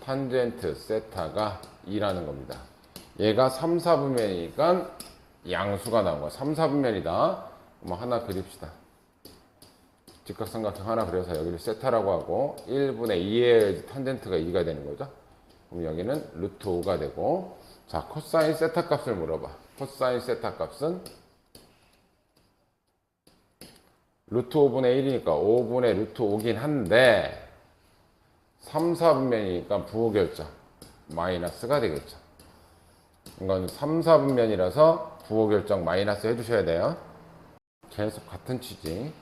탄젠트 세타가 2라는 겁니다. 얘가 3, 4분면이니까 양수가 나온 거야. 3, 4분면이다. 그럼 하나 그립시다. 직각삼각형 하나 그려서 여기를 세타라고 하고 1분의 2의 탄젠트가 2가 되는 거죠. 그럼 여기는 루트 5가 되고, 자, 코사인 세타 값을 물어봐. 코사인 세타 값은 루트 5분의 1이니까 5분의 루트 5긴 한데 3, 4분면이니까 부호결정 마이너스가 되겠죠. 이건 3, 4분면이라서 부호결정 마이너스 해주셔야 돼요. 계속 같은 취지.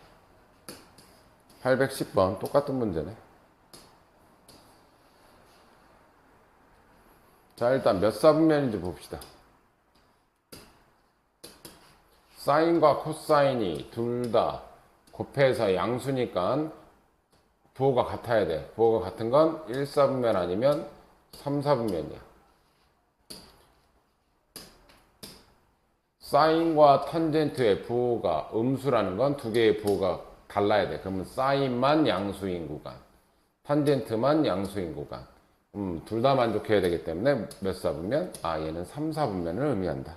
810번 똑같은 문제네. 자, 일단 몇 사분면인지 봅시다. 사인과 코사인이 둘 다 곱해서 양수니까 부호가 같아야 돼. 부호가 같은 건 1사분면 아니면 3사분면이야. 사인과 탄젠트의 부호가 음수라는 건 두 개의 부호가 달라야 돼. 그러면 사인만 양수인 구간, 탄젠트만 양수인 구간. 둘 다 만족해야 되기 때문에 몇 사분면? 얘는 3, 4분면을 의미한다.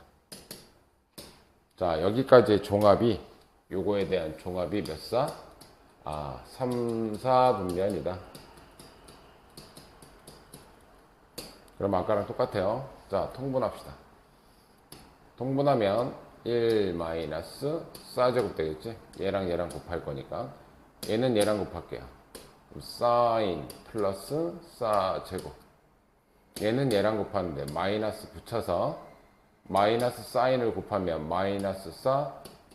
자, 여기까지의 종합이, 요거에 대한 종합이 몇 사? 3, 4분면이다. 그럼 아까랑 똑같아요. 자, 통분합시다. 통분하면 1 마이너스 사제곱 되겠지? 얘랑 얘랑 곱할 거니까 얘는 얘랑 곱할게요. 사인 플러스 사제곱, 얘는 얘랑 곱하는데 마이너스 붙여서 마이너스 사인을 곱하면 마이너스 사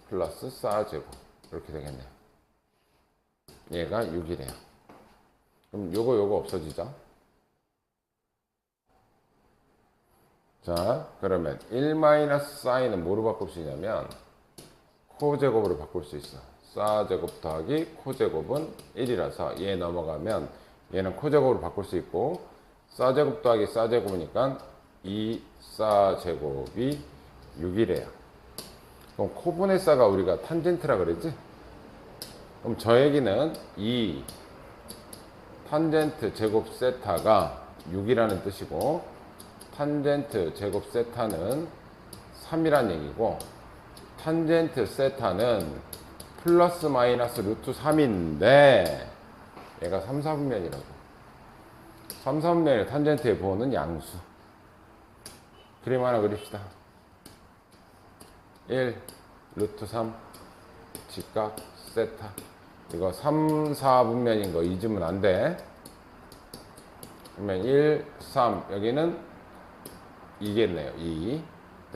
플러스 사제곱 이렇게 되겠네요. 얘가 6이래요. 그럼 요거 없어지죠? 자, 그러면 1 마이너스 사인은 뭐로 바꿀 수 있냐면 코제곱으로 바꿀 수 있어. 사제곱 더하기 코제곱은 1이라서 얘 넘어가면 얘는 코제곱으로 바꿀 수 있고, 사제곱 더하기 사제곱이니까 2 사제곱이 6이래요. 그럼 코분의 사가 우리가 탄젠트라 그랬지? 그럼 저 얘기는 이 탄젠트 제곱 세타가 6이라는 뜻이고, 탄젠트 제곱 세타는 3이란 얘기고, 탄젠트 세타는 플러스 마이너스 루트 3인데 얘가 3, 4분면이라고. 3, 4분면의 탄젠트의 부호는 양수. 그림 하나 그립시다. 1 루트 3 직각 세타. 이거 3, 4분면인 거 잊으면 안 돼. 그러면 1, 3 여기는 2겠네요. 2.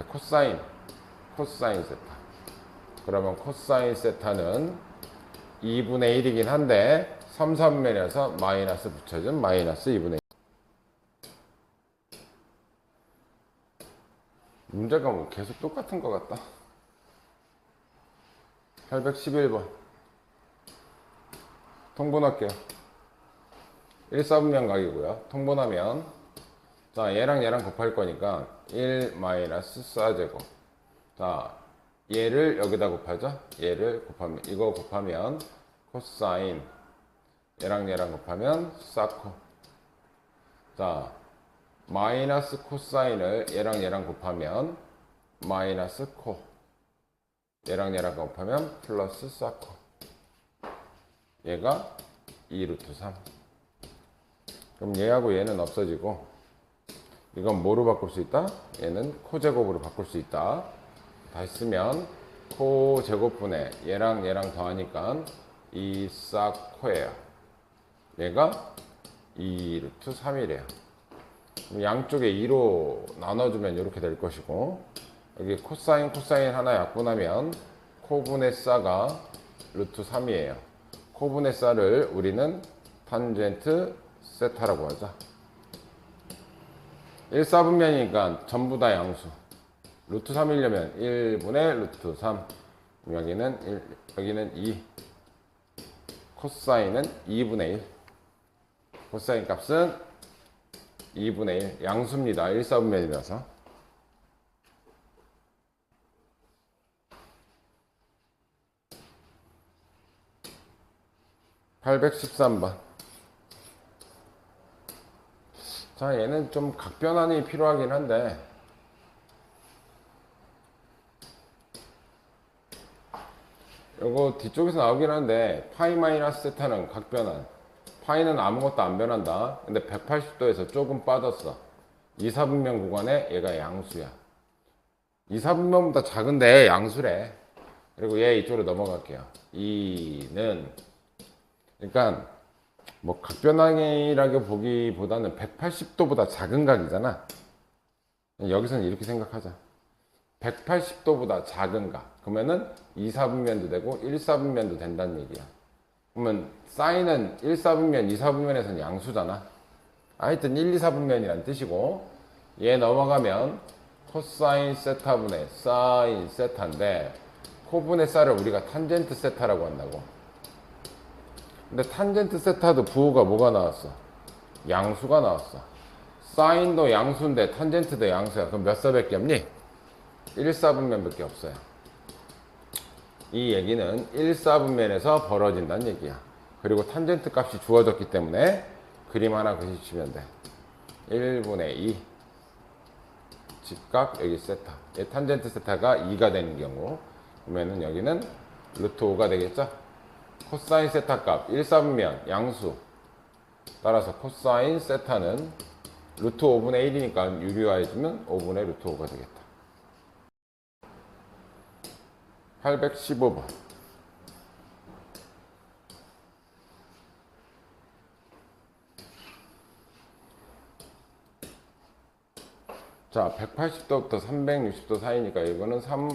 코사인 세타. 그러면 코사인 세타는 2분의 1이긴 한데 3, 4분면이라서 마이너스 붙여준 마이너스 2분의 1. 문제가 뭐 계속 똑같은 것 같다. 811번 통분할게요. 1, 4분면 각이고요. 통분하면, 자, 얘랑 얘랑 곱할 거니까 1 마이너스 4제곱. 자, 얘를 여기다 곱하죠. 얘를 곱하면, 이거 곱하면 코사인, 얘랑 얘랑 곱하면 사코. 자, 마이너스 코사인을 얘랑 얘랑 곱하면 마이너스 코, 얘랑 얘랑 곱하면 플러스 사코. 얘가 2 루트 3. 그럼 얘하고 얘는 없어지고, 이건 뭐로 바꿀 수 있다? 얘는 코제곱으로 바꿀 수 있다. 다시 쓰면 코제곱분의 얘랑 얘랑 더하니까 2 사코예요. 얘가 2 루트 3이래요. 양쪽에 2로 나눠주면 이렇게 될 것이고, 여기 코사인 하나 약분하면 코분의 사가 루트 3이에요. 코분의 사를 우리는 탄젠트 세타라고 하자. 1, 4분면이니까 전부 다 양수. 루트 3이려면 1분의 루트 3. 여기는 1, 여기는 2. 코사인은 2분의 1. 코사인 값은 2분의 1. 양수입니다. 1, 4분면이라서. 813번. 자, 얘는 좀 각변환이 필요하긴 한데, 요거 뒤쪽에서 나오긴 하는데, 파이 마이너스 세타는 각변환. 파이는 아무것도 안 변한다. 근데 180도에서 조금 빠졌어. 2, 4분면 구간에 얘가 양수야. 2, 4분면보다 작은데 양수래. 그리고 얘 이쪽으로 넘어갈게요. 2는, 그러니까, 뭐 각변환이라고 보기보다는 180도보다 작은 각이잖아. 여기서는 이렇게 생각하자. 180도보다 작은 각. 그러면은 2, 4분면도 되고 1, 4분면도 된다는 얘기야. 그러면 사인은 1, 4분면, 2, 4분면에서는 양수잖아. 하여튼 1, 2, 4분면이란 뜻이고, 얘 넘어가면 코사인 세타분의 사인 세타인데, 코분의 사를 우리가 탄젠트 세타라고 한다고. 근데 탄젠트 세타도 부호가 뭐가 나왔어? 양수가 나왔어. 사인도 양수인데 탄젠트도 양수야. 그럼 몇 사밖에 없니? 1, 4분면밖에 없어요. 이 얘기는 1, 4분면에서 벌어진다는 얘기야. 그리고 탄젠트 값이 주어졌기 때문에 그림 하나 그리시면 돼. 1분의 2 집값 여기 세타. 탄젠트 세타가 2가 되는 경우, 그러면은 여기는 루트 5가 되겠죠? 코사인 세타 값 1, 4분면 양수. 따라서 코사인 세타는 루트 5분의 1이니까 유리화해주면 5분의 루트 5가 되겠다. 815번. 자, 180도부터 360도 사이니까 이거는 3,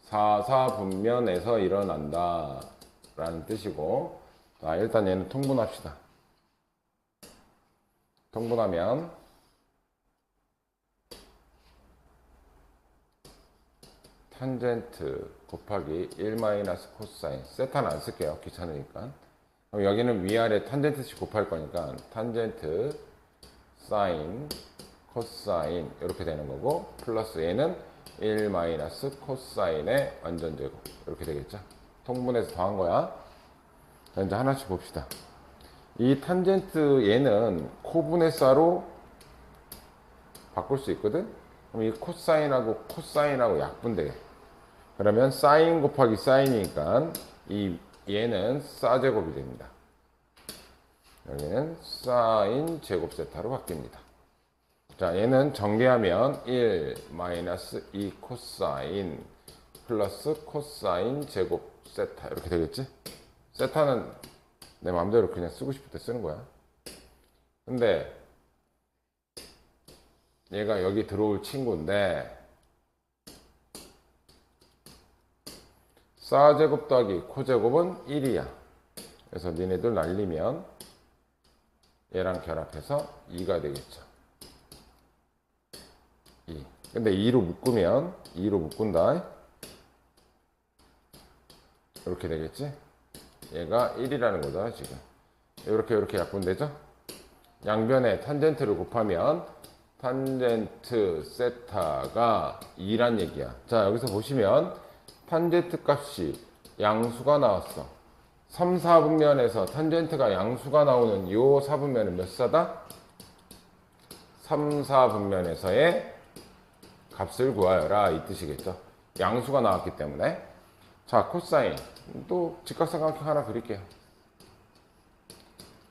4, 4분면에서 일어난다 라는 뜻이고, 자, 일단 얘는 통분합시다. 통분하면 탄젠트 곱하기 1 마이너스 코사인. 세타는 안 쓸게요. 귀찮으니까. 그럼 여기는 위아래 탄젠트씩 곱할 거니까 탄젠트 사인 코사인 이렇게 되는 거고, 플러스 얘는 1 마이너스 코사인의 완전 제곱 이렇게 되겠죠. 통분해서 더한 거야. 자, 이제 하나씩 봅시다. 이 탄젠트 얘는 코분의 사로 바꿀 수 있거든. 그럼 이 코사인하고 코사인하고 약분되게. 그러면 사인 곱하기 사인이니까 이 얘는 사제곱이 됩니다. 여기는 사인 제곱 세타로 바뀝니다. 자, 얘는 정리하면 1 마이너스 2 코사인 플러스 코사인 제곱 세타 이렇게 되겠지? 세타는 내 마음대로 그냥 쓰고 싶을 때 쓰는 거야. 근데 얘가 여기 들어올 친구인데, 사제곱 더하기 코제곱은 1이야. 그래서 니네들 날리면 얘랑 결합해서 2가 되겠죠. 2. 근데 2로 묶으면 2로 묶은다. 이렇게 되겠지? 얘가 1이라는 거잖아, 지금. 이렇게 약분되죠? 양변에 탄젠트를 곱하면 탄젠트 세타가 2란 얘기야. 자, 여기서 보시면 탄젠트 값이 양수가 나왔어. 3, 4분면에서 탄젠트가 양수가 나오는 이 4분면은 몇 사다? 3, 4분면에서의 값을 구하여라 이 뜻이겠죠. 양수가 나왔기 때문에. 자, 코사인. 또 직각삼각형 하나 그릴게요.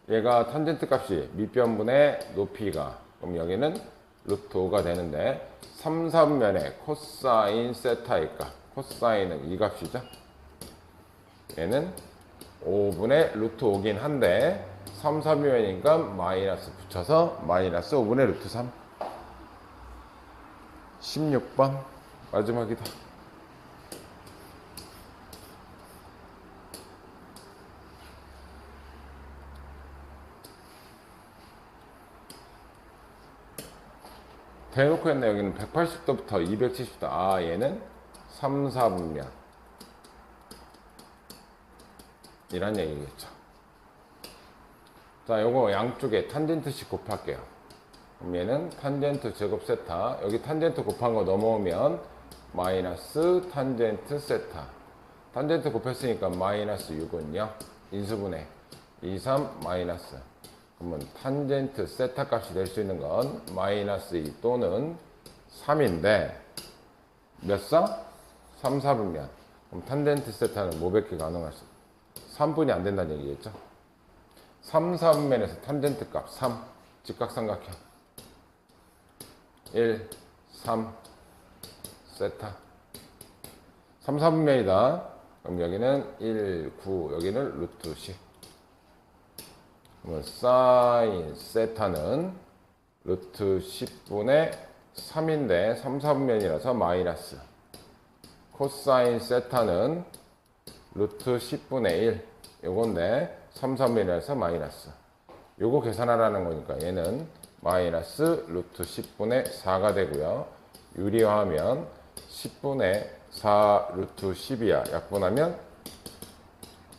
얘가 탄젠트 값이 밑변분의 높이가, 그럼 여기는 루트 5가 되는데 3, 4분면에 코사인 세타의 값, 코사인은 이 값이죠. 얘는 5분의 루트 5긴 한데 3, 4분면이니까 마이너스 붙여서 마이너스 5분의 루트 3. 16번 마지막이다. 대놓고 했네. 여기는 180도부터 270도. 아, 얘는 3, 4분면. 이란 얘기겠죠. 자, 요거 양쪽에 탄젠트씩 곱할게요. 그럼 얘는 탄젠트 제곱 세타, 여기 탄젠트 곱한 거 넘어오면 마이너스 탄젠트 세타. 탄젠트 곱했으니까 마이너스 6은요 인수분해 2, 3 마이너스. 그러면 탄젠트 세타 값이 될 수 있는 건 마이너스 2 또는 3인데 몇 사? 3, 4분면. 그럼 탄젠트 세타는 뭐 뵙기 가능할 수? 3분이 안 된다는 얘기겠죠. 3, 4분면에서 탄젠트 값 3, 직각삼각형 1, 3 세타. 3, 4분면이다. 그럼 여기는 1, 9, 여기는 루트 10. 그러면 사인 세타는 루트 10분의 3인데 3, 4분면이라서 마이너스. 코사인 세타는 루트 10분의 1 요건데 3, 4분면이라서 마이너스. 요거 계산하라는 거니까 얘는 마이너스 루트 10분의 4가 되고요. 유리화하면 10분의 4 루트 10이야. 약분하면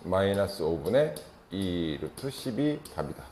마이너스 5분의 2 루트 10이 답이다.